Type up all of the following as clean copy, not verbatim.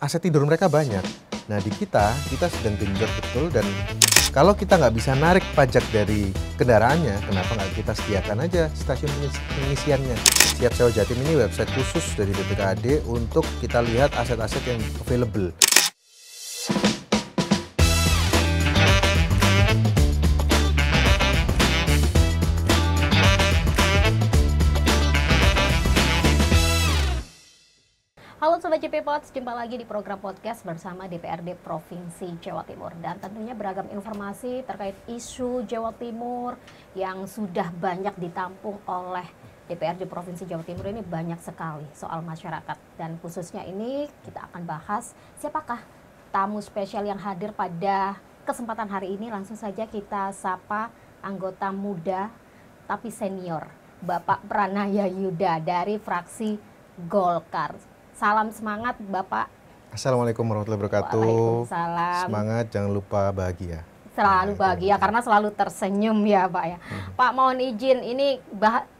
aset tidur mereka banyak. Nah di kita sedang genjot betul, dan kalau kita nggak bisa narik pajak dari kendaraannya, kenapa nggak kita sediakan aja stasiun pengisiannya. Siap Sewa Jatim ini website khusus dari BPKAD untuk kita lihat aset-aset yang available. Halo Sobat JP Pods, jumpa lagi di program podcast bersama DPRD Provinsi Jawa Timur. Dan tentunya beragam informasi terkait isu Jawa Timur yang sudah banyak ditampung oleh DPRD Provinsi Jawa Timur ini banyak sekali soal masyarakat. Dan khususnya ini kita akan bahas siapakah tamu spesial yang hadir pada kesempatan hari ini. Langsung saja kita sapa anggota muda tapi senior, Bapak Pranaya Yuda dari fraksi Golkar. Salam semangat Bapak. Assalamualaikum warahmatullahi wabarakatuh. Waalaikumsalam. Semangat, jangan lupa bahagia. Selalu bahagia karena selalu tersenyum ya Pak ya. Pak, mohon izin, ini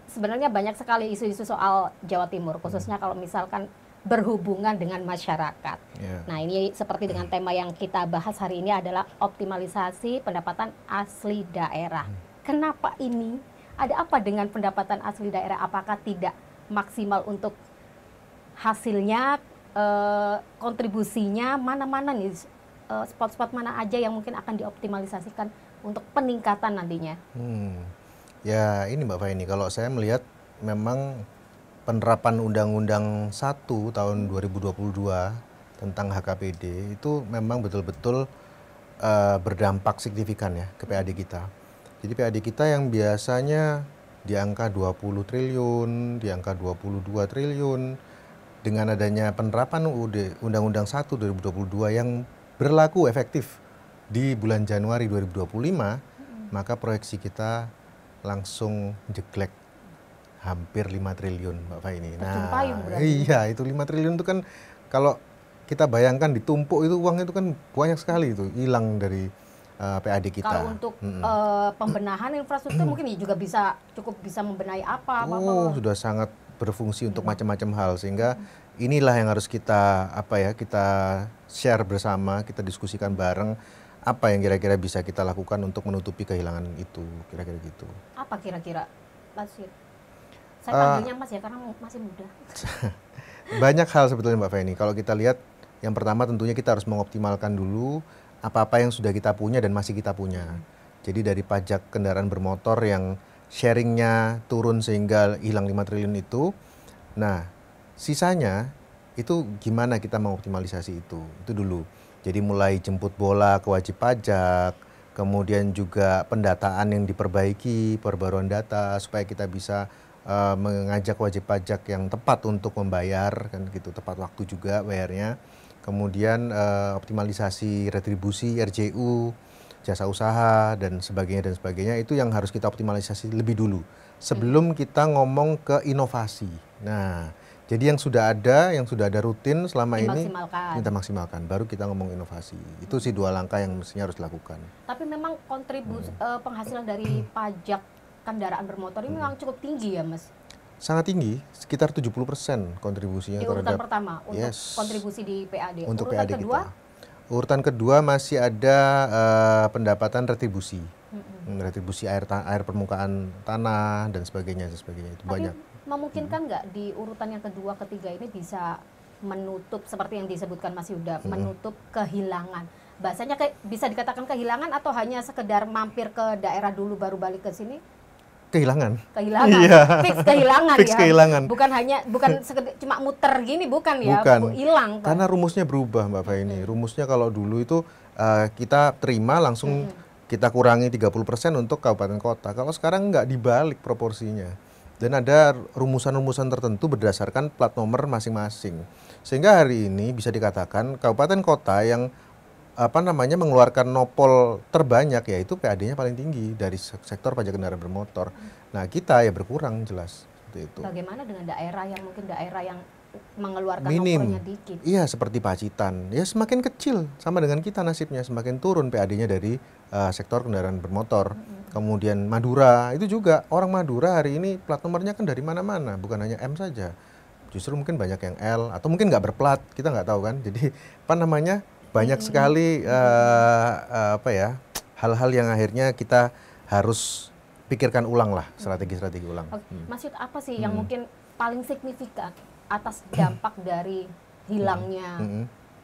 sebenarnya banyak sekali isu-isu soal Jawa Timur, khususnya kalau misalkan berhubungan dengan masyarakat. Nah ini seperti dengan tema yang kita bahas hari ini adalah optimalisasi pendapatan asli daerah. Kenapa ini? Ada apa dengan pendapatan asli daerah? Apakah tidak maksimal untuk hasilnya, kontribusinya, mana-mana nih, spot-spot mana aja yang mungkin akan dioptimalisasikan untuk peningkatan nantinya? Ya ini Mbak Faini, kalau saya melihat memang penerapan Undang-Undang 1 tahun 2022 tentang HKPD itu memang betul-betul berdampak signifikan ya ke PAD kita. Jadi PAD kita yang biasanya di angka 20 triliun, di angka 22 triliun, dengan adanya penerapan Undang-Undang 1 2022 yang berlaku efektif di bulan Januari 2025, maka proyeksi kita langsung jeglek hampir 5 triliun Mbak Faini. Nah, iya itu 5 triliun itu kan kalau kita bayangkan ditumpuk itu uang itu kan banyak sekali itu hilang dari PAD kita. Kalau untuk pembenahan infrastruktur mungkin juga cukup bisa membenahi apa? Sudah sangat berfungsi untuk macam-macam hal, sehingga inilah yang harus kita kita share bersama, kita diskusikan bareng apa yang kira-kira bisa kita lakukan untuk menutupi kehilangan itu, kira-kira gitu. Apa kira-kira, Lasir? Saya panggilnya Mas ya karena masih muda. Banyak hal sebetulnya Mbak Faini. Kalau kita lihat, yang pertama tentunya kita harus mengoptimalkan dulu apa-apa yang sudah kita punya dan masih kita punya. Jadi dari pajak kendaraan bermotor yang sharingnya turun sehingga hilang 5 triliun itu. Nah, sisanya itu gimana kita mengoptimalisasi itu dulu. Jadi mulai jemput bola ke wajib pajak, kemudian juga pendataan yang diperbaiki, perbaruan data supaya kita bisa mengajak wajib pajak yang tepat untuk membayar, kan gitu, tepat waktu juga bayarnya. Kemudian optimalisasi retribusi RJU, jasa usaha dan sebagainya itu yang harus kita optimalisasi lebih dulu sebelum kita ngomong ke inovasi. Nah, jadi yang sudah ada rutin selama ini kita maksimalkan, baru kita ngomong inovasi. Itu sih 2 langkah yang mestinya harus dilakukan. Tapi memang kontribusi penghasilan dari pajak kendaraan bermotor ini memang cukup tinggi ya Mas? Sangat tinggi, sekitar 70% kontribusinya. Di urutan pertama untuk kontribusi di PAD. Untuk urutan PAD kedua? Urutan kedua masih ada pendapatan retribusi, retribusi air permukaan tanah dan sebagainya itu banyak. Memungkinkan nggak di urutan yang kedua, ketiga ini bisa menutup seperti yang disebutkan Mas Yuda, menutup kehilangan? Bahasanya bisa dikatakan kehilangan atau hanya sekedar mampir ke daerah dulu baru balik ke sini? Kehilangan. Iya. Fix kehilangan Fix ya. Kehilangan. Bukan sekedar cuma muter gini, bukan ya. Bukan. Hilang. Karena rumusnya berubah Mbak Faini. Rumusnya kalau dulu itu kita terima langsung kita kurangi 30% untuk kabupaten kota. Kalau sekarang nggak dibalik proporsinya. Dan ada rumusan-rumusan tertentu berdasarkan plat nomor masing-masing. Sehingga hari ini bisa dikatakan kabupaten kota yang mengeluarkan nopol terbanyak yaitu PAD-nya paling tinggi dari sektor pajak kendaraan bermotor. Nah, kita ya berkurang jelas seperti itu. Bagaimana dengan daerah yang mungkin mengeluarkan minim nopolnya dikit? Iya, seperti Pacitan. Ya semakin kecil sama dengan kita nasibnya, semakin turun PAD-nya dari sektor kendaraan bermotor. Kemudian Madura, itu juga orang Madura hari ini plat nomornya kan dari mana-mana, bukan hanya M saja. justru mungkin banyak yang L atau mungkin nggak berplat, kita nggak tahu kan. Jadi apa namanya, banyak sekali apa ya, hal-hal yang akhirnya kita harus pikirkan ulang lah, strategi-strategi ulang. Mas Yud, apa sih yang mungkin paling signifikan atas dampak dari hilangnya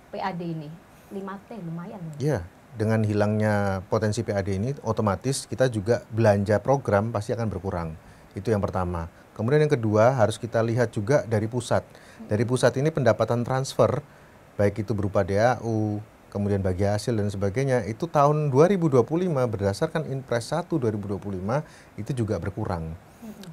PAD ini? 5T lumayan. Ya, dengan hilangnya potensi PAD ini, otomatis kita juga belanja program pasti akan berkurang. Itu yang pertama. Kemudian yang kedua, harus kita lihat juga dari pusat. Dari pusat ini pendapatan transfer, baik itu berupa DAU, kemudian bagi hasil dan sebagainya, itu tahun 2025 berdasarkan Inpres 1 2025 itu juga berkurang.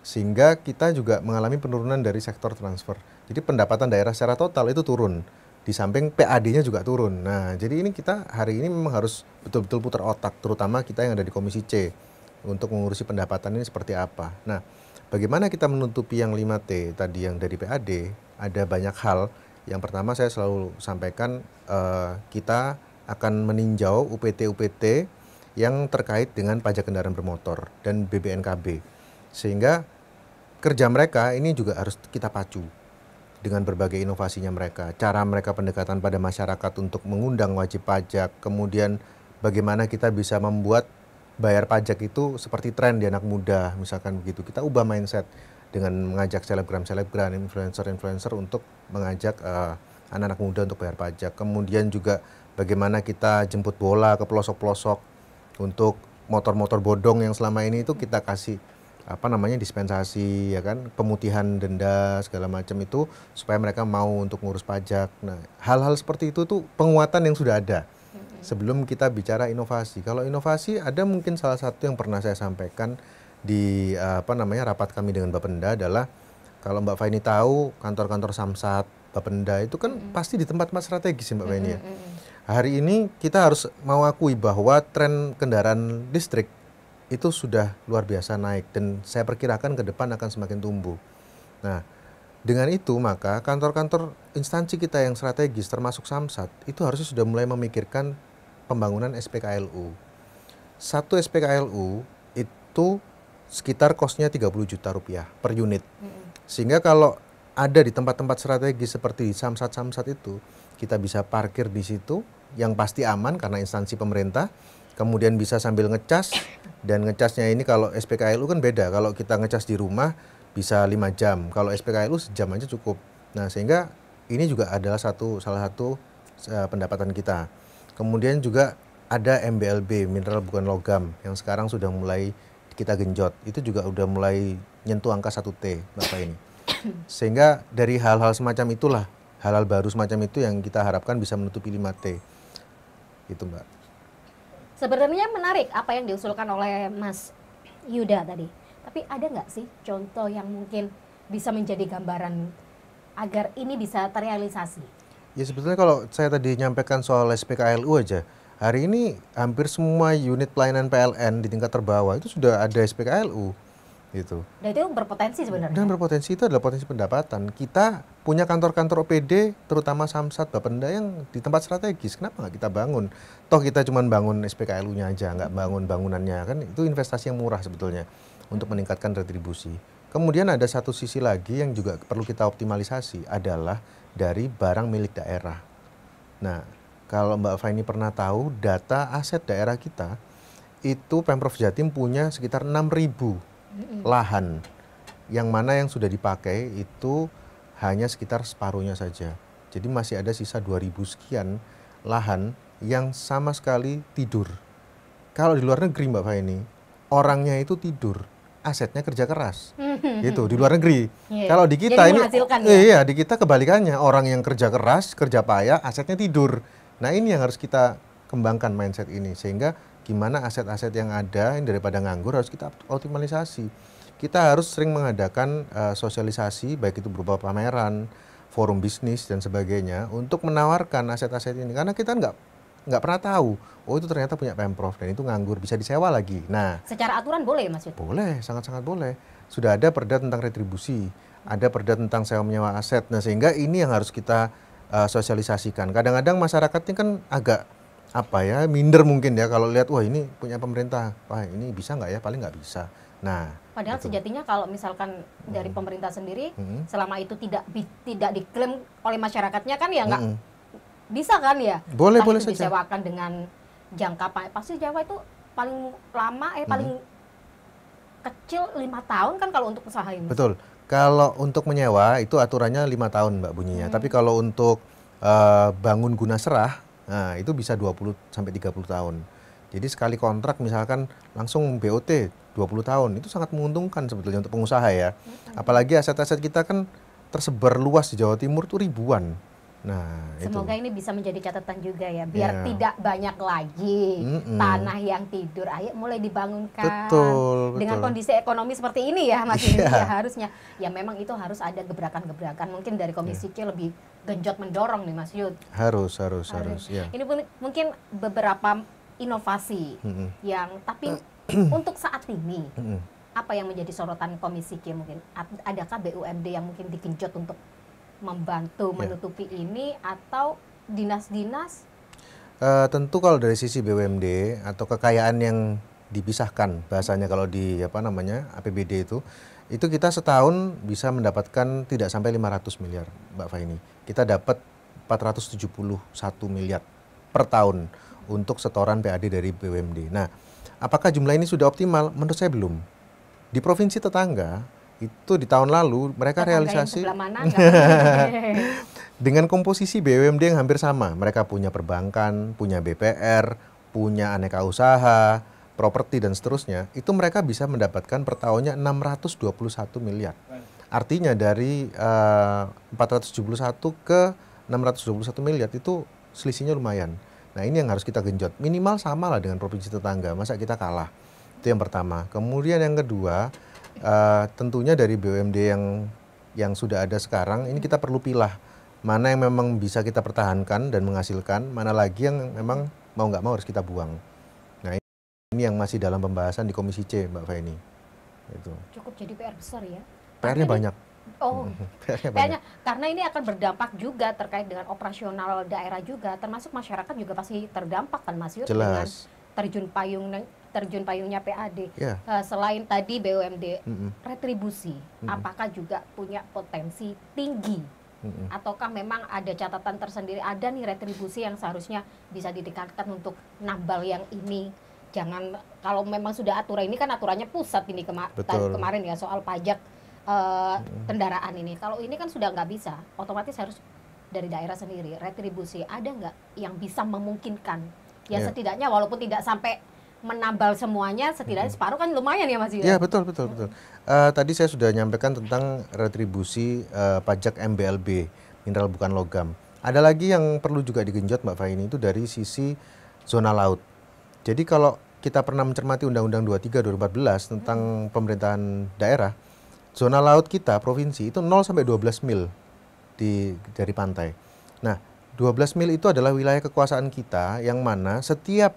Sehingga kita juga mengalami penurunan dari sektor transfer. Jadi pendapatan daerah secara total itu turun. Di samping PAD-nya juga turun. Nah, jadi ini kita hari ini memang harus betul-betul putar otak, terutama kita yang ada di Komisi C, untuk mengurusi pendapatan ini seperti apa. Nah, bagaimana kita menutupi yang 5T tadi yang dari PAD? Ada banyak hal. Yang pertama saya selalu sampaikan, kita akan meninjau UPT-UPT yang terkait dengan pajak kendaraan bermotor dan BBNKB. Sehingga kerja mereka ini juga harus kita pacu dengan berbagai inovasinya mereka, cara mereka pendekatan pada masyarakat untuk mengundang wajib pajak, kemudian bagaimana kita bisa membuat bayar pajak itu seperti tren di anak muda, misalkan begitu. Kita ubah mindset dengan mengajak selebgram-selebgram, influencer-influencer untuk mengajak anak-anak muda untuk bayar pajak. Kemudian juga bagaimana kita jemput bola ke pelosok-pelosok untuk motor-motor bodong yang selama ini itu kita kasih apa namanya dispensasi, ya kan, pemutihan denda segala macam itu supaya mereka mau untuk ngurus pajak. Nah, hal-hal seperti itu tuh penguatan yang sudah ada sebelum kita bicara inovasi. Kalau inovasi ada mungkin salah satu yang pernah saya sampaikan di apa namanya rapat kami dengan Bapenda adalah, kalau Mbak Faini tahu kantor-kantor Samsat Bapenda itu kan pasti di tempat-tempat strategis Mbak Faini ya. Hari ini kita harus mau akui bahwa tren kendaraan listrik itu sudah luar biasa naik dan saya perkirakan ke depan akan semakin tumbuh. Nah, dengan itu maka kantor-kantor instansi kita yang strategis termasuk Samsat itu harusnya sudah mulai memikirkan pembangunan SPKLU. Satu SPKLU itu sekitar kosnya 30 juta rupiah per unit. Sehingga kalau ada di tempat-tempat strategis seperti Samsat-Samsat itu, kita bisa parkir di situ yang pasti aman karena instansi pemerintah. Kemudian bisa sambil ngecas, dan ngecasnya ini kalau SPKLU kan beda. Kalau kita ngecas di rumah bisa 5 jam, kalau SPKLU sejam aja cukup. Nah, sehingga ini juga adalah salah satu pendapatan kita. Kemudian juga ada MBLB, mineral bukan logam, yang sekarang sudah mulai kita genjot. Itu juga udah mulai nyentuh angka 1T, Bapak ini. Sehingga dari hal-hal semacam itulah, hal-hal baru semacam itu yang kita harapkan bisa menutupi 5T. Itu Mbak. Sebenarnya menarik apa yang diusulkan oleh Mas Yuda tadi. Tapi ada nggak sih contoh yang mungkin bisa menjadi gambaran agar ini bisa terrealisasi? Ya sebetulnya kalau saya tadi nyampaikan soal SPKLU aja, hari ini hampir semua unit pelayanan PLN di tingkat terbawah itu sudah ada SPKLU. Gitu. Dan itu berpotensi sebenarnya. Dan berpotensi itu adalah potensi pendapatan. Kita punya kantor-kantor OPD, terutama Samsat, Bapenda yang di tempat strategis. Kenapa nggak kita bangun? Toh kita cuma bangun SPKLU-nya aja, nggak bangun bangunannya. Kan itu investasi yang murah sebetulnya untuk meningkatkan retribusi. Kemudian ada satu sisi lagi yang juga perlu kita optimalisasi adalah dari barang milik daerah. Nah, kalau Mbak Faini pernah tahu data aset daerah kita, itu Pemprov Jatim punya sekitar 6.000 lahan, yang mana yang sudah dipakai itu hanya sekitar separuhnya saja. Jadi masih ada sisa 2.000 sekian lahan yang sama sekali tidur. Kalau di luar negeri Mbak Faini, orangnya itu tidur, asetnya kerja keras. Gitu, di luar negeri. Kalau di kita ini iya, di kita kebalikannya, orang yang kerja keras, kerja payah, asetnya tidur. Nah, ini yang harus kita kembangkan mindset ini, sehingga gimana aset-aset yang ada yang daripada nganggur harus kita optimalisasi. Kita harus sering mengadakan sosialisasi, baik itu berupa pameran, forum bisnis dan sebagainya, untuk menawarkan aset-aset ini, karena kita nggak pernah tahu, oh itu ternyata punya Pemprov dan itu nganggur, bisa disewa lagi. Nah, secara aturan boleh Mas Yud? Boleh, sangat-sangat boleh. Sudah ada perda tentang retribusi, ada perda tentang sewa menyewa aset. Nah, sehingga ini yang harus kita sosialisasikan. Kadang-kadang masyarakat ini kan agak minder mungkin ya kalau lihat, wah ini punya pemerintah, wah ini bisa nggak ya, paling nggak bisa. Nah, padahal itu. sejatinya kalau misalkan dari pemerintah sendiri selama itu tidak diklaim oleh masyarakatnya kan ya nggak bisa kan ya. Boleh, Entah boleh itu saja. disewakan dengan jangka pasti Jawa itu paling lama paling kecil 5 tahun kan kalau untuk usaha ini. Betul. Kalau untuk menyewa itu aturannya 5 tahun Mbak bunyinya. Tapi kalau untuk bangun guna serah, nah itu bisa 20 sampai 30 tahun. Jadi sekali kontrak misalkan langsung BOT 20 tahun, itu sangat menguntungkan sebetulnya untuk pengusaha ya. Apalagi aset-aset kita kan tersebar luas di Jawa Timur tuh ribuan. Nah, Semoga itu. ini bisa menjadi catatan juga ya, biar Ya. tidak banyak lagi tanah yang tidur. Ayo mulai dibangunkan Betul, dengan betul. kondisi ekonomi seperti ini ya, Mas Yudi. Iya. Ya harusnya, ya memang itu harus ada gebrakan-gebrakan. Mungkin dari Komisi C lebih genjot mendorong nih, Mas Yud. Harus, ya. Ini mungkin beberapa inovasi yang, tapi untuk saat ini, apa yang menjadi sorotan Komisi C mungkin? Adakah BUMD yang mungkin digenjot untuk membantu menutupi ini atau dinas-dinas? Tentu kalau dari sisi BUMD atau kekayaan yang dipisahkan bahasanya kalau di APBD itu kita setahun bisa mendapatkan tidak sampai 500 miliar Mbak Faini. Kita dapat 471 miliar per tahun untuk setoran PAD dari BUMD. Nah, apakah jumlah ini sudah optimal? Menurut saya belum. Di provinsi tetangga itu di tahun lalu mereka Tetangga realisasi yang sebelah mana? dengan komposisi BUMD yang hampir sama. Mereka punya perbankan, punya BPR, punya aneka usaha, properti dan seterusnya. Itu mereka bisa mendapatkan per tahunnya 621 miliar. Artinya dari 471 ke 621 miliar itu selisihnya lumayan. Nah, ini yang harus kita genjot. Minimal sama lah dengan provinsi tetangga. Masa kita kalah? Itu yang pertama. Kemudian yang kedua, tentunya dari BUMD yang sudah ada sekarang ini kita perlu pilah mana yang memang bisa kita pertahankan dan menghasilkan, mana lagi yang memang mau nggak mau harus kita buang. Nah, ini yang masih dalam pembahasan di Komisi C, Mbak Faini. Itu. Cukup jadi PR besar ya. PR-nya banyak. Oh, PR-nya banyak. PR-nya karena ini akan berdampak juga terkait dengan operasional daerah juga, termasuk masyarakat juga pasti terdampak kan Mas Yud dengan Jelas. terjun payungnya PAD. Ya. Selain tadi BUMD, retribusi, apakah juga punya potensi tinggi? Ataukah memang ada catatan tersendiri, ada nih retribusi yang seharusnya bisa ditingkatkan untuk nambal yang ini? Jangan, kalau memang sudah aturan ini kan aturannya pusat ini kemarin ya soal pajak kendaraan ini. Kalau ini kan sudah nggak bisa, otomatis harus dari daerah sendiri. Retribusi ada nggak yang bisa memungkinkan? Ya setidaknya walaupun tidak sampai menambal semuanya, setidaknya separuh kan lumayan ya Mas Yudha. Ya betul. Tadi saya sudah nyampaikan tentang retribusi pajak MBLB, mineral bukan logam. Ada lagi yang perlu juga digenjot Mbak Faini itu dari sisi zona laut. Jadi kalau kita pernah mencermati Undang-Undang 23 2014 tentang pemerintahan daerah, zona laut kita provinsi itu 0 sampai 12 mil dari pantai. Nah, 12 mil itu adalah wilayah kekuasaan kita yang mana setiap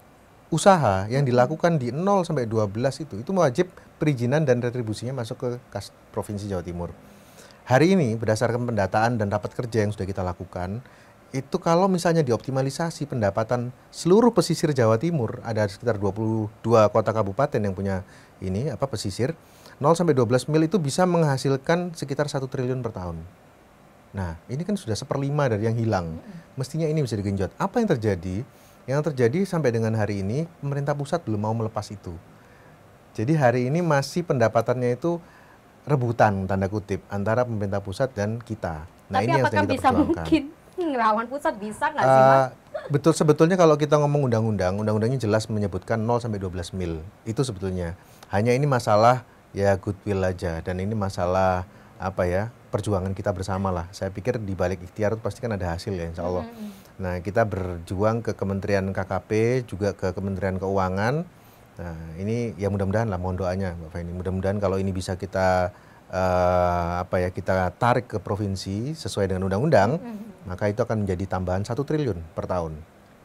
usaha yang dilakukan di 0 sampai 12 itu wajib perizinan dan retribusinya masuk ke kas Provinsi Jawa Timur. Hari ini berdasarkan pendataan dan rapat kerja yang sudah kita lakukan, itu kalau misalnya dioptimalisasi pendapatan seluruh pesisir Jawa Timur, ada sekitar 22 kota kabupaten yang punya pesisir, 0 sampai 12 mil itu bisa menghasilkan sekitar 1 triliun per tahun. Nah, ini kan sudah 1/5 dari yang hilang. Mestinya ini bisa digenjot. Apa yang terjadi? Yang terjadi sampai dengan hari ini, pemerintah pusat belum mau melepas itu. Jadi hari ini masih pendapatannya itu rebutan, tanda kutip, antara pemerintah pusat dan kita. Nah, tapi ini yang apakah sedang kita bisa perjuangkan. mungkin ngelawan pusat bisa nggak sih Mas? Betul, sebetulnya kalau kita ngomong undang-undangnya jelas menyebutkan 0 sampai 12 mil. Itu sebetulnya. Hanya ini masalah ya goodwill aja, dan ini masalah perjuangan kita bersama lah. Saya pikir di balik ikhtiar itu pasti kan ada hasil ya, insya Allah. Nah, kita berjuang ke Kementerian KKP, juga ke Kementerian Keuangan. Nah, ini ya mudah-mudahan lah, mohon doanya Mbak Faini. Mudah-mudahan kalau ini bisa kita kita tarik ke provinsi sesuai dengan undang-undang, maka itu akan menjadi tambahan 1 triliun per tahun.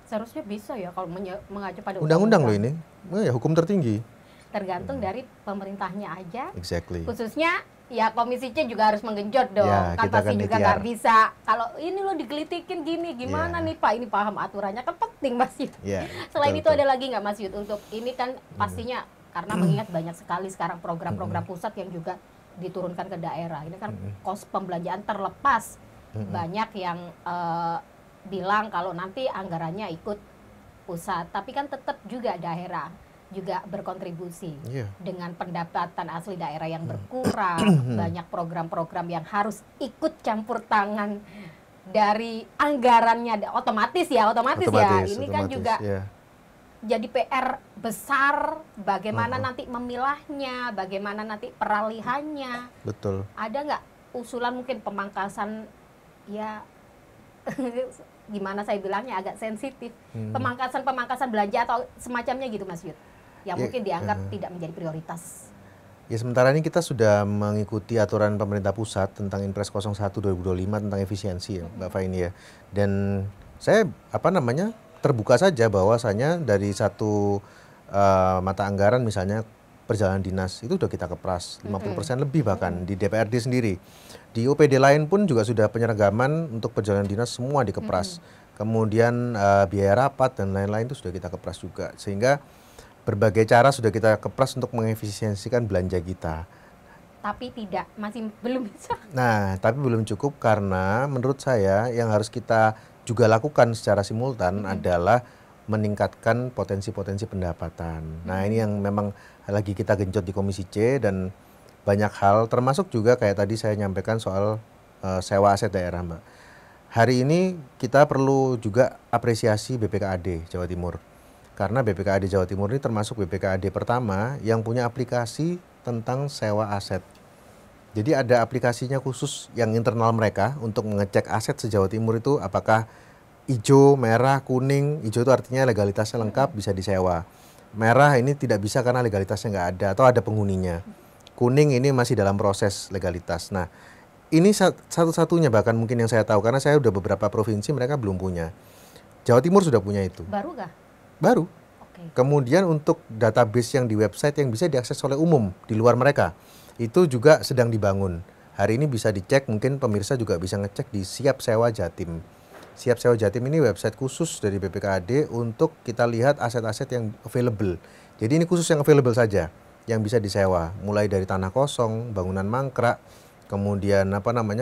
Seharusnya bisa ya kalau mengacu pada undang-undang loh ini. Ya, hukum tertinggi. Tergantung dari pemerintahnya aja. Exactly. Khususnya ya Komisi C juga harus menggenjot dong. Ya, kan pasti juga ikhtiar. nggak bisa. Kalau ini lo digelitikin gini, gimana nih Pak? Ini paham aturannya kan penting Mas Yud. Ya, Selain betul, itu ada lagi nggak Mas Yud untuk ini kan pastinya karena mengingat banyak sekali sekarang program-program pusat yang juga diturunkan ke daerah. Ini kan kos pembelanjaan terlepas. Banyak yang bilang kalau nanti anggarannya ikut pusat, tapi kan tetap juga daerah juga berkontribusi dengan pendapatan asli daerah yang berkurang. Banyak program-program yang harus ikut campur tangan dari anggarannya, otomatis ya. Ini kan juga jadi PR besar, bagaimana nanti memilahnya, bagaimana nanti peralihannya. Betul. Ada nggak usulan mungkin pemangkasan, ya gimana saya bilangnya, agak sensitif, pemangkasan belanja atau semacamnya gitu Mas Yud, yang mungkin dianggap tidak menjadi prioritas. Ya sementara ini kita sudah mengikuti aturan pemerintah pusat tentang Inpres 01 2025 tentang efisiensi ya Mbak Faini ya. Dan saya terbuka saja bahwasanya dari satu mata anggaran misalnya perjalanan dinas itu sudah kita kepras 50% lebih bahkan di DPRD sendiri. Di OPD lain pun juga sudah penyeragaman untuk perjalanan dinas semua dikepras. Kemudian biaya rapat dan lain-lain itu sudah kita kepras juga. Sehingga berbagai cara sudah kita kepras untuk mengefisiensikan belanja kita. Tapi masih belum bisa. Nah, tapi belum cukup karena menurut saya yang harus kita juga lakukan secara simultan adalah meningkatkan potensi-potensi pendapatan. Nah, ini yang memang lagi kita genjot di Komisi C dan banyak hal termasuk juga kayak tadi saya nyampaikan soal sewa aset daerah, Mbak. Hari ini kita perlu juga apresiasi BPKAD Jawa Timur. Karena BPKAD Jawa Timur ini termasuk BPKAD pertama yang punya aplikasi tentang sewa aset. Jadi ada aplikasinya khusus yang internal mereka untuk mengecek aset se-Jawa Timur itu apakah hijau, merah, kuning. Hijau itu artinya legalitasnya lengkap bisa disewa. Merah ini tidak bisa karena legalitasnya nggak ada atau ada penghuninya. Kuning ini masih dalam proses legalitas. Nah, ini satu-satunya bahkan mungkin yang saya tahu karena saya udah beberapa provinsi mereka belum punya. Jawa Timur sudah punya itu. Baru kah? Baru. Okay. Kemudian untuk database yang di website yang bisa diakses oleh umum di luar mereka, itu juga sedang dibangun. Hari ini bisa dicek, mungkin pemirsa juga bisa ngecek di Siap Sewa Jatim. Siap Sewa Jatim ini website khusus dari BPKAD untuk kita lihat aset-aset yang available. Jadi ini khusus yang available saja, yang bisa disewa. Mulai dari tanah kosong, bangunan mangkrak, kemudian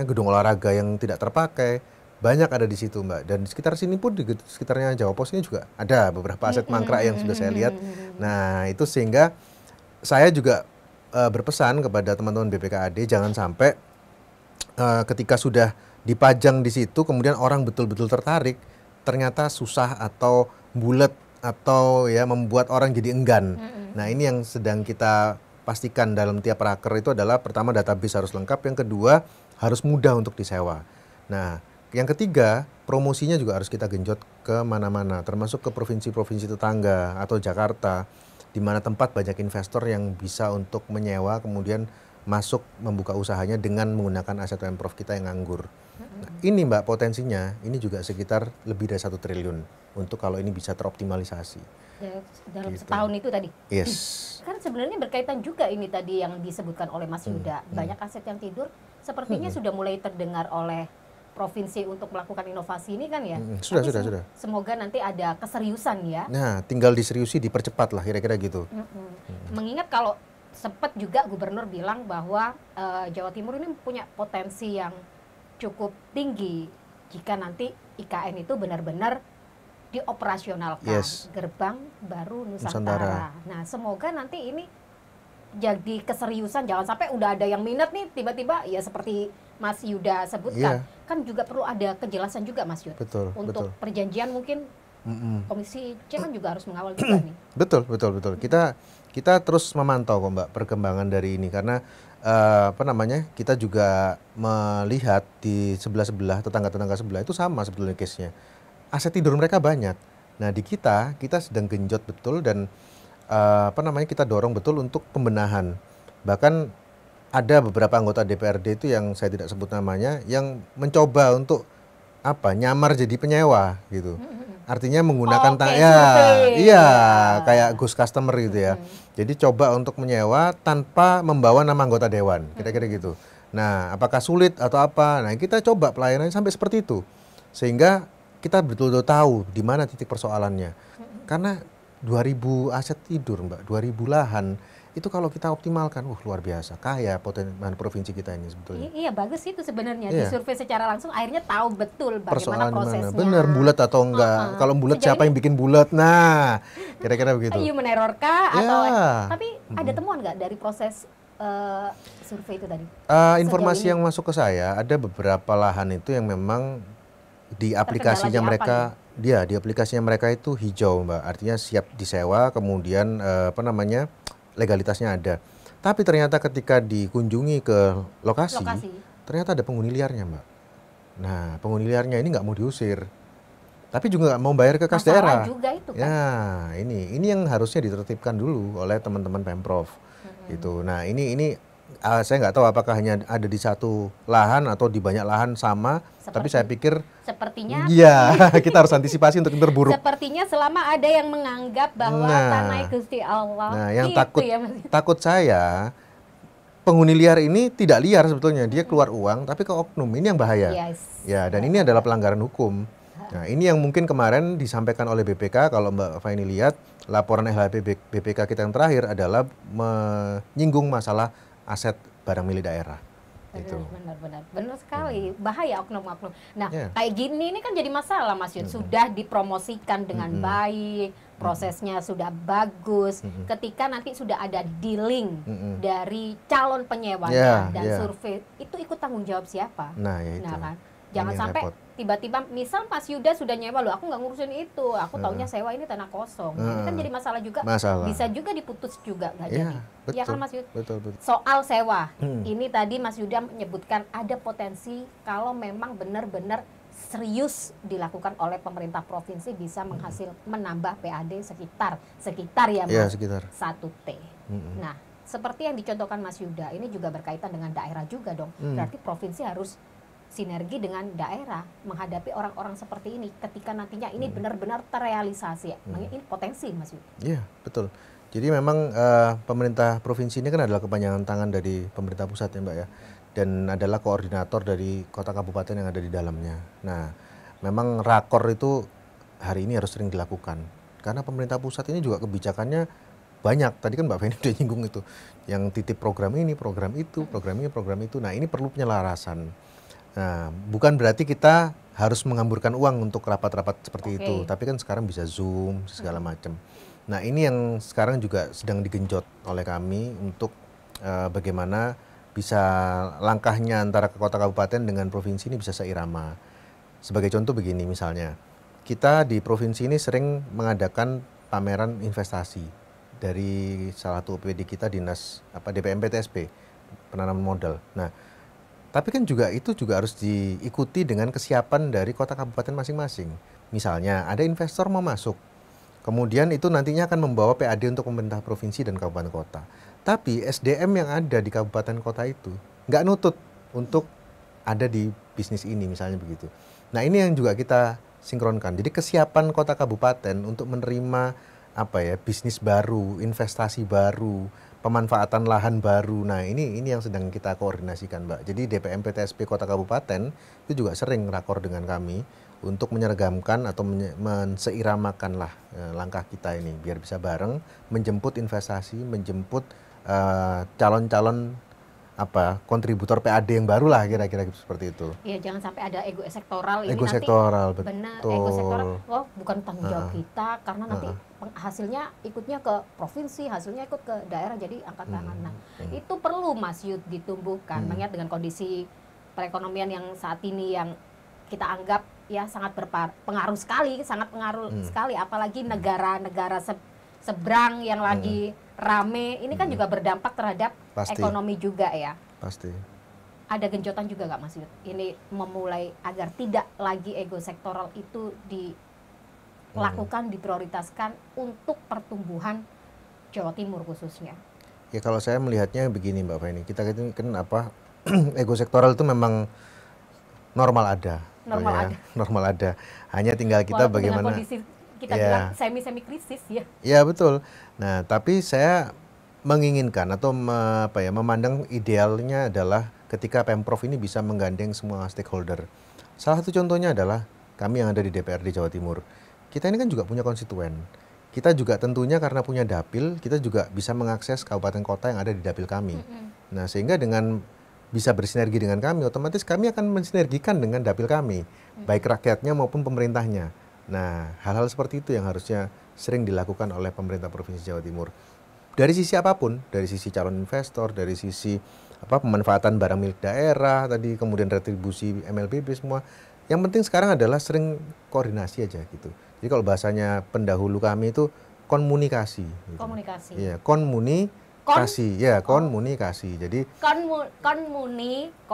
gedung olahraga yang tidak terpakai. Banyak ada di situ Mbak. Dan di sekitar sini pun, di sekitarnya Jawa Pos ini juga ada beberapa aset mangkrak yang sudah saya lihat. Nah itu sehingga saya juga berpesan kepada teman-teman BPKAD jangan sampai ketika sudah dipajang di situ kemudian orang betul-betul tertarik ternyata susah atau bulat atau ya membuat orang jadi enggan. Nah ini yang sedang kita pastikan dalam tiap raker itu adalah pertama database harus lengkap, yang kedua harus mudah untuk disewa. Nah yang ketiga promosinya juga harus kita genjot ke mana-mana termasuk ke provinsi-provinsi tetangga atau Jakarta, di mana tempat banyak investor yang bisa untuk menyewa kemudian masuk membuka usahanya dengan menggunakan aset Pemprov kita yang nganggur. Nah, ini Mbak potensinya, ini juga sekitar lebih dari 1 triliun untuk kalau ini bisa teroptimalisasi. Dalam gitu. Setahun itu tadi? Yes. Kan sebenarnya berkaitan juga ini tadi yang disebutkan oleh Mas Yuda. Banyak aset yang tidur, sepertinya sudah mulai terdengar oleh provinsi untuk melakukan inovasi ini kan ya? Sudah. Semoga nanti ada keseriusan ya. Nah, tinggal diseriusi, dipercepat lah kira-kira gitu. Mengingat kalau sempat juga gubernur bilang bahwa Jawa Timur ini punya potensi yang cukup tinggi jika nanti IKN itu benar-benar dioperasionalkan. Gerbang baru Nusantara. Nah, semoga nanti ini jadi keseriusan, jangan sampai udah ada yang minat nih tiba-tiba ya seperti Mas Yuda sebutkan. Kan juga perlu ada kejelasan juga Mas Yud. Untuk perjanjian mungkin Komisi C kan juga harus mengawal juga nih. Betul. Kita terus memantau kok Mbak perkembangan dari ini karena kita juga melihat di sebelah tetangga-tetangga sebelah itu sama sebetulnya case-nya. Aset tidur mereka banyak. Nah, di kita sedang genjot betul dan kita dorong betul untuk pembenahan. Bahkan ada beberapa anggota DPRD itu yang saya tidak sebut namanya yang mencoba untuk nyamar jadi penyewa gitu. Artinya menggunakan kayak ghost customer gitu ya. Jadi coba untuk menyewa tanpa membawa nama anggota dewan, kira-kira gitu. Nah, apakah sulit atau apa? Nah, kita coba pelayanannya sampai seperti itu. Sehingga kita betul-betul tahu di mana titik persoalannya. Karena 2.000 aset tidur Mbak, 2.000 lahan. Itu kalau kita optimalkan, luar biasa, kaya provinsi kita ini sebetulnya. Iya bagus itu sebenarnya, Iya. disurvei secara langsung akhirnya tahu betul bagaimana Persoalan gimana, prosesnya. bener bulat atau enggak, kalau bulat Sejauh siapa ini yang bikin bulat, nah kira-kira begitu. human error kah atau Ya. tapi ada temuan nggak dari proses survei itu tadi? Informasi ini. yang masuk ke saya, ada beberapa lahan itu yang memang di aplikasinya di apa mereka, di aplikasinya mereka itu hijau Mbak, artinya siap disewa, kemudian legalitasnya ada. Tapi ternyata ketika dikunjungi ke lokasi, ternyata ada penghuni liarnya Mbak. Nah, penghuni liarnya ini nggak mau diusir, tapi juga nggak mau bayar ke kas daerah. Juga itu, kan? Ya, ini yang harusnya ditertibkan dulu oleh teman-teman Pemprov. Gitu. Nah, ini saya nggak tahu apakah hanya ada di satu lahan atau di banyak lahan sama, tapi saya pikir sepertinya iya, kita harus antisipasi untuk yang terburuk. Sepertinya selama ada yang menganggap bahwa tanah Gusti Allah. Nah, yang takut saya, penghuni liar ini tidak liar sebetulnya, dia keluar uang tapi ke oknum, ini yang bahaya. Ya, dan ini adalah pelanggaran hukum. Nah, ini yang mungkin kemarin disampaikan oleh BPK, kalau Mbak Faini lihat, laporan LHP BPK kita yang terakhir adalah menyinggung masalah aset barang milik daerah. Benar sekali, bahaya oknum-oknum. Nah, kayak gini ini kan jadi masalah Mas Yud, sudah dipromosikan dengan baik, prosesnya sudah bagus, ketika nanti sudah ada dealing dari calon penyewanya dan survei, itu ikut tanggung jawab siapa? Nah, ya itu. Nah, kan? Jangan sampai tiba-tiba misal Mas Yuda sudah nyewa, loh aku nggak ngurusin itu, aku taunya sewa ini tanah kosong. Ini kan jadi masalah juga, bisa juga diputus juga nggak jadi. Ya kan Mas Yuda? Betul. Soal sewa, ini tadi Mas Yuda menyebutkan ada potensi kalau memang benar-benar serius dilakukan oleh pemerintah provinsi bisa menambah PAD sekitar ya Mas, ya, sekitar 1T. Nah, seperti yang dicontohkan Mas Yuda, ini juga berkaitan dengan daerah juga dong. Berarti provinsi harus sinergi dengan daerah menghadapi orang-orang seperti ini ketika nantinya ini benar-benar terrealisasi. Ini potensi Mas Yuda. Iya, betul. Jadi memang pemerintah provinsi ini kan adalah kepanjangan tangan dari pemerintah pusat ya Mbak ya, dan adalah koordinator dari kota kabupaten yang ada di dalamnya. Nah, memang rakor itu hari ini harus sering dilakukan karena pemerintah pusat ini juga kebijakannya banyak. Tadi kan Mbak Feni udah nyinggung itu, yang titip program ini, program itu, program ini, program itu. Nah, ini perlu penyelarasan. Nah, bukan berarti kita harus mengamburkan uang untuk rapat-rapat seperti itu, tapi kan sekarang bisa Zoom segala macam. Nah, ini yang sekarang juga sedang digenjot oleh kami untuk bagaimana bisa langkahnya antara kota kabupaten dengan provinsi ini bisa seirama. Sebagai contoh begini misalnya, kita di provinsi ini sering mengadakan pameran investasi dari salah satu OPD kita, dinas DPM PTSP, penanaman modal. Nah, tapi kan itu juga harus diikuti dengan kesiapan dari kota kabupaten masing-masing. Misalnya ada investor mau masuk, kemudian itu nantinya akan membawa PAD untuk pemerintah provinsi dan kabupaten kota. Tapi SDM yang ada di kabupaten kota itu nggak nutut untuk ada di bisnis ini misalnya begitu. Nah, ini yang juga kita sinkronkan. Jadi kesiapan kota kabupaten untuk menerima bisnis baru, investasi baru, pemanfaatan lahan baru. Nah, ini yang sedang kita koordinasikan, Mbak. Jadi DPM PTSP Kota Kabupaten itu juga sering rakor dengan kami untuk menyergamkan atau menseiramakan langkah kita ini biar bisa bareng menjemput investasi, menjemput calon-calon kontributor PAD yang baru lah, kira-kira seperti itu. Iya, jangan sampai ada ego sektoral ini ego nanti. Sektoral, benar, ego sektoral. Oh, bukan tanggung jawab kita karena nanti hasilnya ikutnya ke provinsi, hasilnya ikut ke daerah, jadi angkat tangan. Nah, itu perlu Mas Yud ditumbuhkan, mengingat dengan kondisi perekonomian yang saat ini yang kita anggap ya sangat berpengaruh sekali, sangat pengaruh sekali, apalagi negara-negara seberang yang lagi rame, ini kan juga berdampak terhadap ekonomi juga ya. Pasti. Ada genjotan juga nggak Mas Yud? Ini memulai agar tidak lagi ego sektoral itu dilakukan, diprioritaskan untuk pertumbuhan Jawa Timur khususnya. Ya, kalau saya melihatnya begini Mbak Feni, kita kan ego sektoral itu memang normal ada. Normal ada. Hanya tinggal kita walaupun bagaimana dengan kondisi kita bilang semi krisis ya. Ya, betul. Nah, tapi saya menginginkan atau memandang idealnya adalah ketika Pemprov ini bisa menggandeng semua stakeholder. Salah satu contohnya adalah kami yang ada di DPRD Jawa Timur. Kita ini kan juga punya konstituen kita juga tentunya karena punya dapil, kita juga bisa mengakses kabupaten kota yang ada di dapil kami. Nah, sehingga dengan bisa bersinergi dengan kami, otomatis kami akan mensinergikan dengan dapil kami, baik rakyatnya maupun pemerintahnya. Nah, hal-hal seperti itu yang harusnya sering dilakukan oleh pemerintah Provinsi Jawa Timur. Dari sisi apapun, dari sisi calon investor, dari sisi pemanfaatan barang milik daerah, tadi kemudian retribusi MLBB semua. Yang penting sekarang adalah sering koordinasi aja gitu. Jadi kalau bahasanya pendahulu kami itu komunikasi. Gitu. Komunikasi. Iya, komunikasi. Ya, komunikasi. Jadi komunikasi.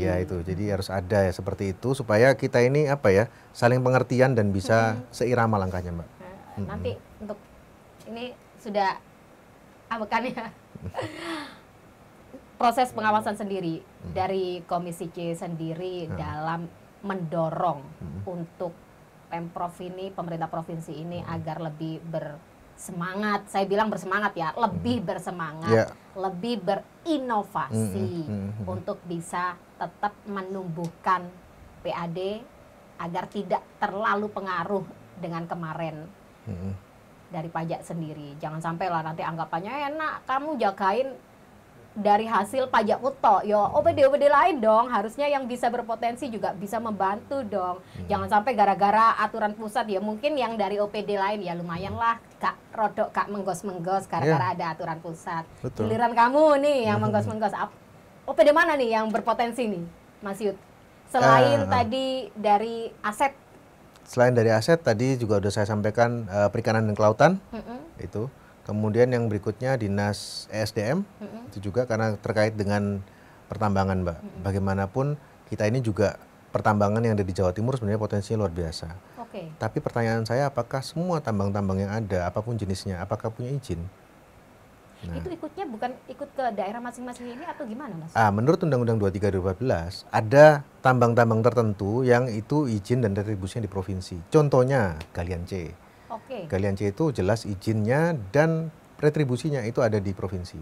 Ya itu. Jadi harus ada ya seperti itu supaya kita ini saling pengertian dan bisa seirama langkahnya, Mbak. Nanti untuk ini sudah ambekan ya. Proses pengawasan sendiri dari Komisi C sendiri dalam mendorong untuk Pemprov ini, pemerintah provinsi ini agar lebih bersemangat. Saya bilang bersemangat ya, lebih bersemangat, lebih berinovasi untuk bisa tetap menumbuhkan PAD agar tidak terlalu pengaruh dengan kemarin dari pajak sendiri. Jangan sampai lah nanti anggapannya enak kamu jagain dari hasil pajak kuto, yo OPD lain dong, harusnya yang bisa berpotensi juga bisa membantu dong. Jangan sampai gara-gara aturan pusat ya mungkin yang dari OPD lain ya lumayan lah kak rodok kak menggos gara-gara ada aturan pusat. Betul. Giliran kamu nih yang menggos OPD mana nih yang berpotensi nih Mas Yud? Selain tadi dari aset. Selain dari aset tadi juga udah saya sampaikan perikanan dan kelautan itu. Kemudian yang berikutnya Dinas ESDM, itu juga karena terkait dengan pertambangan, Mbak. Bagaimanapun kita ini juga pertambangan yang ada di Jawa Timur sebenarnya potensinya luar biasa. Tapi pertanyaan saya, apakah semua tambang-tambang yang ada, apapun jenisnya, apakah punya izin? Nah, itu ikutnya bukan ikut ke daerah masing-masing ini atau gimana, Mas? Menurut Undang-Undang 23/2014, ada tambang-tambang tertentu yang itu izin dan retribusinya di provinsi. Contohnya Galian C. Galian C itu jelas izinnya dan retribusinya itu ada di provinsi.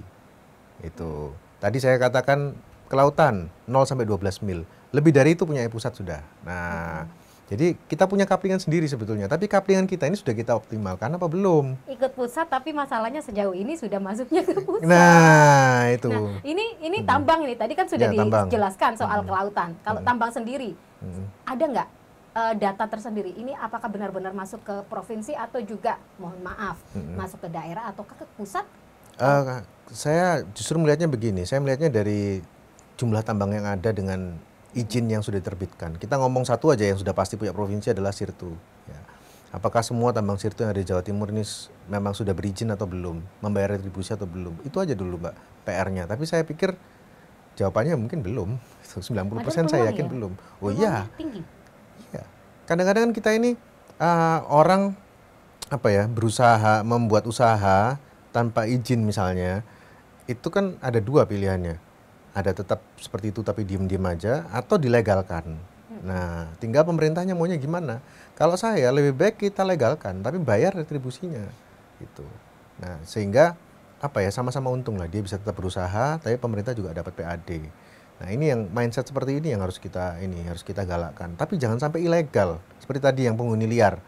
Itu. Tadi saya katakan kelautan 0 sampai 12 mil. Lebih dari itu punya pusat sudah. Nah, jadi kita punya kaplingan sendiri sebetulnya. Tapi kaplingan kita ini sudah kita optimalkan apa belum? Ikut pusat tapi masalahnya sejauh ini sudah masuknya ke pusat. Nah, itu. Nah, ini tambang ini. Tadi kan sudah dijelaskan soal kelautan. Kalau tambang sendiri, ada nggak data tersendiri ini apakah benar-benar masuk ke provinsi atau juga mohon maaf masuk ke daerah atau ke pusat? Saya justru melihatnya begini, saya melihatnya dari jumlah tambang yang ada dengan izin yang sudah diterbitkan. Kita ngomong satu aja yang sudah pasti punya provinsi adalah Sirtu. Ya. Apakah semua tambang Sirtu yang ada di Jawa Timur ini memang sudah berizin atau belum, membayar retribusi atau belum? Itu aja dulu, Mbak, PR-nya. Tapi saya pikir jawabannya mungkin belum. 90% saya yakin belum. Oh iya. Tinggi. Kadang-kadang kan kita ini orang berusaha membuat usaha tanpa izin misalnya, itu kan ada dua pilihannya. Ada tetap seperti itu tapi diem-diem aja atau dilegalkan. Nah, tinggal pemerintahnya maunya gimana. Kalau saya lebih baik kita legalkan tapi bayar retribusinya gitu. Nah, sehingga sama-sama untung lah, dia bisa tetap berusaha tapi pemerintah juga dapat PAD. Nah, ini yang mindset seperti ini yang harus kita galakkan. Tapi jangan sampai ilegal. Seperti tadi yang penghuni liar.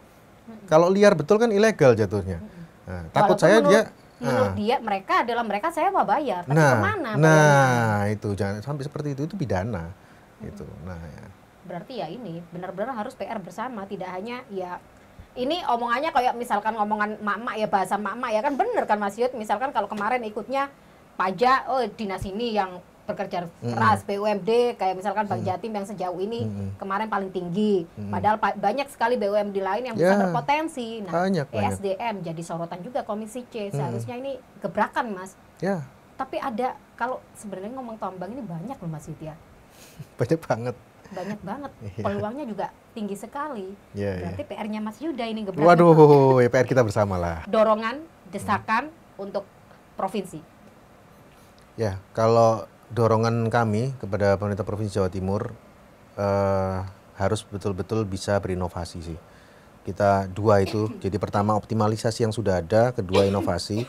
Kalau liar betul kan ilegal jatuhnya. Nah, takut saya menurut mereka saya mau bayar. Tapi kemana? Nah, itu jangan sampai seperti itu pidana. Gitu. Nah, ya. Berarti ya ini benar-benar harus PR bersama, tidak hanya ya ini omongannya kayak misalkan ngomongan mak-mak ya, bahasa mak-mak ya kan bener kan Mas Yud. Misalkan kalau kemarin ikutnya pajak, dinas ini yang bekerja keras, BUMD kayak misalkan Bank Jatim yang sejauh ini kemarin paling tinggi, padahal banyak sekali BUMD lain yang bisa berpotensi. Nah, ESDM jadi sorotan juga Komisi C, seharusnya ini gebrakan Mas. Tapi ada, kalau sebenarnya ngomong tambang ini banyak loh Mas Yud ya. Banyak banget, peluangnya juga tinggi sekali. Berarti PR-nya Mas Yuda ini gebrakan. Waduh, PR kita bersama lah. Dorongan, desakan untuk provinsi. Ya, kalau dorongan kami kepada pemerintah Provinsi Jawa Timur harus betul-betul bisa berinovasi sih. Kita dua itu, jadi pertama optimalisasi yang sudah ada, kedua inovasi.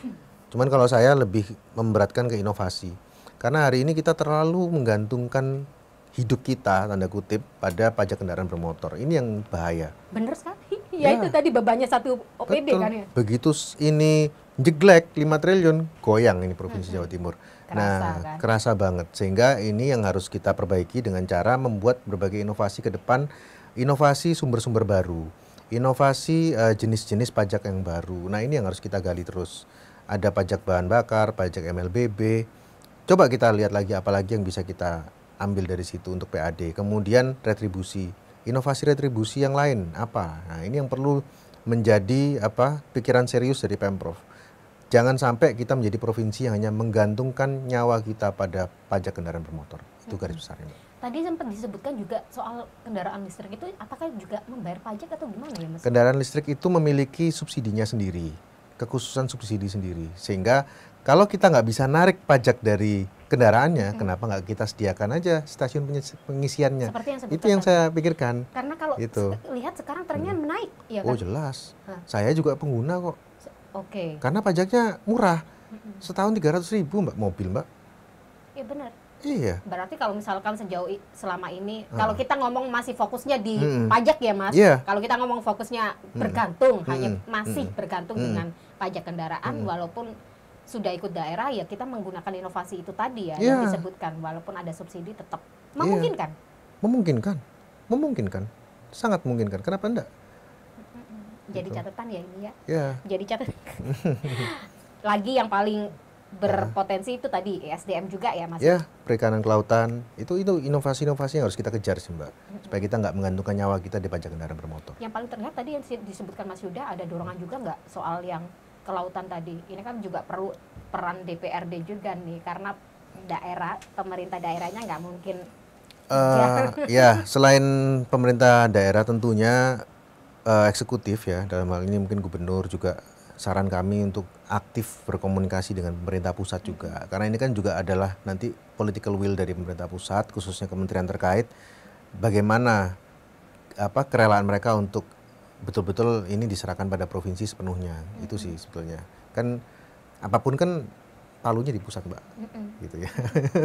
Cuman kalau saya lebih memberatkan ke inovasi. Karena hari ini kita terlalu menggantungkan hidup kita, tanda kutip, pada pajak kendaraan bermotor. Ini yang bahaya. Bener sekali. Ya itu tadi bebannya satu OPD betul. kan ya. Begitu ini jeglek 5 triliun, goyang ini Provinsi Jawa Timur. Kerasa, kan? Kerasa banget. Sehingga ini yang harus kita perbaiki dengan cara membuat berbagai inovasi ke depan, inovasi sumber-sumber baru, inovasi jenis-jenis pajak yang baru. Nah, ini yang harus kita gali terus. Ada pajak bahan bakar, pajak MLBB. Coba kita lihat lagi apalagi yang bisa kita ambil dari situ untuk PAD. Kemudian retribusi. Inovasi retribusi yang lain apa? Nah, ini yang perlu menjadi pikiran serius dari Pemprov. Jangan sampai kita menjadi provinsi yang hanya menggantungkan nyawa kita pada pajak kendaraan bermotor. Itu garis besarnya. Tadi sempat disebutkan juga soal kendaraan listrik itu apakah juga membayar pajak atau gimana ya Mas? Kendaraan listrik itu memiliki subsidinya sendiri, kekhususan subsidi sendiri. Sehingga kalau kita nggak bisa narik pajak dari kendaraannya, kenapa nggak kita sediakan aja stasiun pengisiannya? Seperti yang Itu yang saya pikirkan. Karena kalau gitu. Lihat sekarang trennya menaik, ya kan? Oh jelas, saya juga pengguna kok. Oke. Karena pajaknya murah, setahun 300.000 Mbak, mobil Mbak. Iya benar. Iya. Berarti kalau misalkan selama ini, kalau kita ngomong masih fokusnya di pajak ya Mas, kalau kita ngomong fokusnya bergantung, hanya masih bergantung dengan pajak kendaraan, walaupun sudah ikut daerah ya kita menggunakan inovasi itu tadi ya yang disebutkan, walaupun ada subsidi tetap memungkinkan. Memungkinkan, sangat memungkinkan. Kenapa enggak? Jadi catatan ya ini ya. Jadi catatan. Lagi yang paling berpotensi itu tadi SDM juga ya Mas. Ya, perikanan kelautan itu inovasi-inovasi yang harus kita kejar sih Mbak, supaya kita nggak menggantungkan nyawa kita di pajak kendaraan bermotor. Yang paling terlihat tadi yang disebutkan Mas Yuda, ada dorongan juga nggak soal yang kelautan tadi? Ini kan juga perlu peran DPRD juga nih, karena pemerintah daerahnya nggak mungkin. Ya, selain pemerintah daerah tentunya eksekutif ya, dalam hal ini mungkin gubernur juga saran kami untuk aktif berkomunikasi dengan pemerintah pusat juga. Karena ini kan juga adalah nanti political will dari pemerintah pusat, khususnya kementerian terkait, bagaimana kerelaan mereka untuk betul-betul ini diserahkan pada provinsi sepenuhnya. Itu sih sebetulnya. Kan apapun kan palunya di pusat Mbak, gitu ya.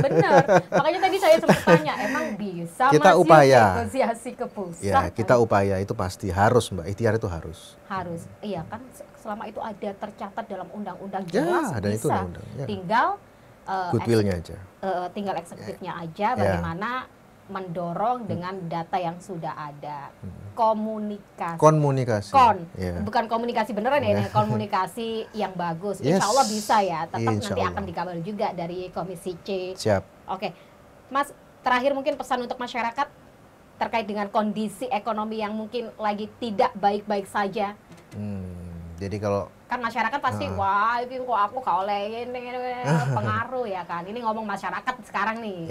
Benar, makanya tadi saya sempat tanya, emang bisa kita masih upaya negosiasi ke pusat? Ya, kita upaya itu pasti harus Mbak, ikhtiar itu harus. Harus, iya kan selama itu ada tercatat dalam undang-undang jelas dan bisa. Itu undang-undang, tinggal goodwill-nya aja. Tinggal eksekutifnya aja, bagaimana mendorong dengan data yang sudah ada. Komunikasi. Bukan komunikasi beneran ya, ini komunikasi yang bagus. Insya Allah bisa ya, tetap nanti akan dikawal juga dari Komisi C. Siap. Oke, Mas, terakhir mungkin pesan untuk masyarakat terkait dengan kondisi ekonomi yang mungkin lagi tidak baik-baik saja. Jadi kalau kan masyarakat pasti wah ini kok aku oleh ini pengaruh ya kan. Ini ngomong masyarakat sekarang nih.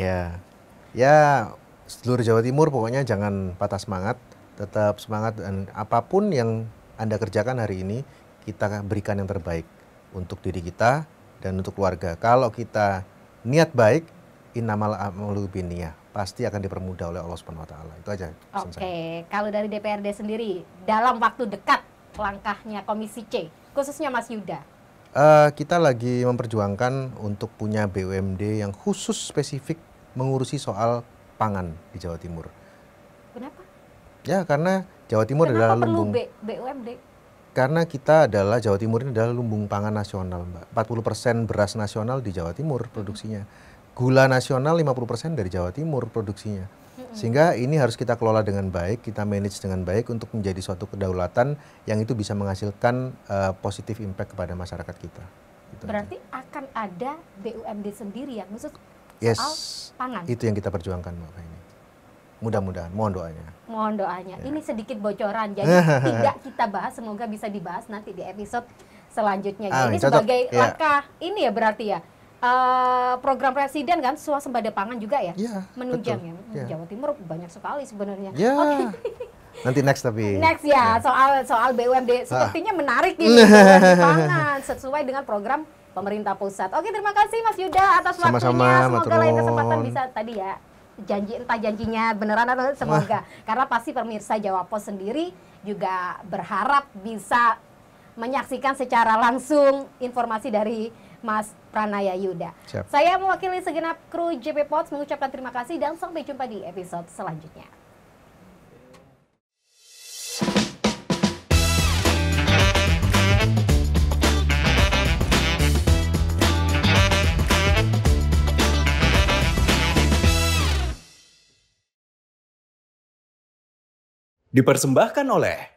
Ya seluruh Jawa Timur pokoknya jangan patah semangat, tetap semangat, dan apapun yang Anda kerjakan hari ini kita berikan yang terbaik untuk diri kita dan untuk keluarga. Kalau kita niat baik, innamal a'malu binniyah, pasti akan dipermudah oleh Allah Subhanahu wa taala. Itu aja. Oke, kalau dari DPRD sendiri dalam waktu dekat langkahnya Komisi C, khususnya Mas Yuda. Kita lagi memperjuangkan untuk punya BUMD yang khusus spesifik mengurusi soal pangan di Jawa Timur. Kenapa? Ya karena Jawa Timur adalah lumbung. Kenapa perlu BUMD? Karena kita adalah Jawa Timur ini adalah lumbung pangan nasional, Mbak. 40% beras nasional di Jawa Timur produksinya. Gula nasional 50% dari Jawa Timur produksinya. Sehingga ini harus kita kelola dengan baik, kita manage dengan baik untuk menjadi suatu kedaulatan yang itu bisa menghasilkan positif impact kepada masyarakat kita. Gitu berarti aja. Akan ada BUMD sendiri yang khusus soal pangan. Itu yang kita perjuangkan Mbak Faini. Mudah-mudahan, mohon doanya. Mohon doanya. Ini sedikit bocoran, jadi tidak kita bahas, semoga bisa dibahas nanti di episode selanjutnya. Ini sebagai langkah ini ya berarti ya. Program presiden kan swasembada pangan juga ya, menunjang ya. Jawa Timur banyak sekali sebenarnya. Nanti next tapi. Next ya, soal BUMD sepertinya menarik ini BUMD pangan sesuai dengan program pemerintah pusat. Oke, terima kasih Mas Yuda atas waktunya. Semoga lain kesempatan bisa tadi ya. Entah janjinya beneran atau semoga. Karena pasti pemirsa Jawa Pos sendiri juga berharap bisa menyaksikan secara langsung informasi dari Mas Pranaya Yuda. Siap. Saya mewakili segenap kru JP Pods mengucapkan terima kasih dan sampai jumpa di episode selanjutnya. Dipersembahkan oleh